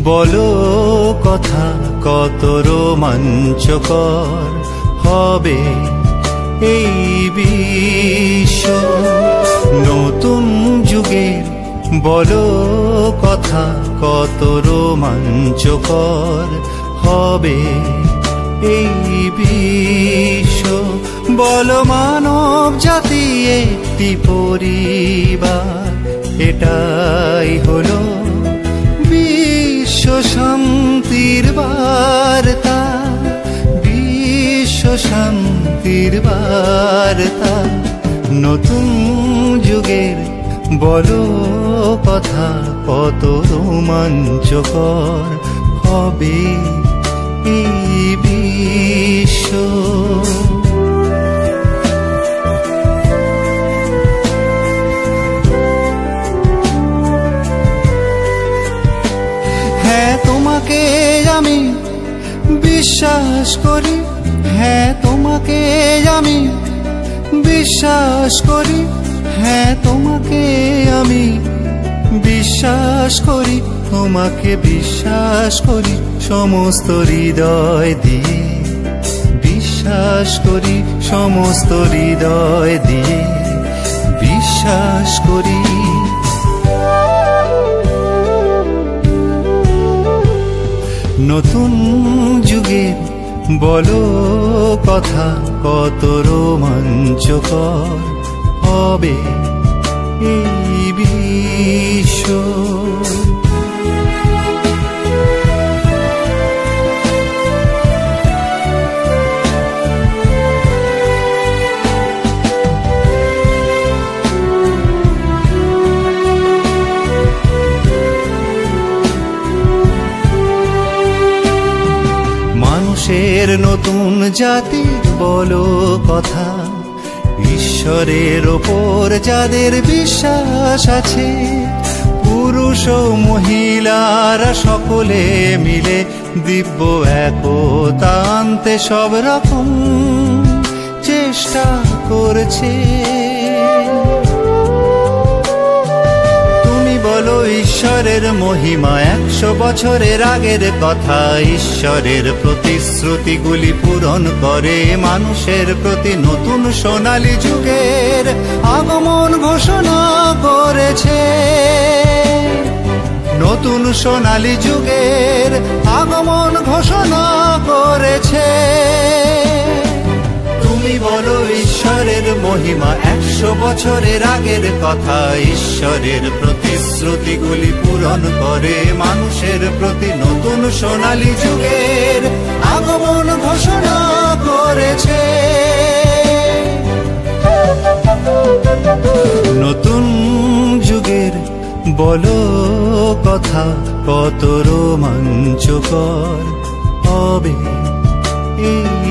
বলো কথা কত রোমাঞ্চকর হবে এই বিশ্ব। নতুন যুগের বলো কথা কত রোমাঞ্চকর হবে এই বিশ্ব। বলো মানব জাতি একটি পরিবার, এটাই হলো বিশ্ব শান্তির বার্তা, বিশ্ব শান্তির বার্তা। নতুন যুগের বলো কথা কত রোমাঞ্চকর হবে এই বিশ্ব। হ্যাঁ তোমাকে আমি বিশ্বাস করি, হ্যাঁ তোমাকে আমি বিশ্বাস করি, হ্যাঁ তোমাকে আমি বিশ্বাস করি, তোমাকে বিশ্বাস করি সমস্ত হৃদয় দিয়ে, বিশ্বাস করি সমস্ত হৃদয় দিয়ে, বিশ্বাস করি। নতুন যুগের বলো কথা কত রোমাঞ্চকর হবে এই বিশ্ব। মানুষের নতুন জাতির বলো কথা, ঈশ্বরের ওপর যাদের বিশ্বাস আছে, পুরুষ ও মহিলারা সকলে মিলে দিব্য একতা আনতে সব রকম চেষ্টা করছে। বলো ঈশ্বরের মহিমা 100 বছরের আগের কথা, ঈশ্বরের প্রতিশ্রুতিগুলি পূরণ করে মানুষের প্রতি নতুন সোনালী যুগের আগমন ঘোষণা করেছে। নতুন সোনালী যুগের আগমন ঘোষণা করেছে। তুমি বলো ঈশ্বরের মহিমা 100 বছরের আগের কথা, ঈশ্বরের প্রতিশ্রুতিগুলি পূরণ করে মানুষের প্রতি নতুন সোনালী যুগের আগমন ঘোষণা করেছে। নতুন যুগের বলো কথা কত রোমাঞ্চকর হবে এই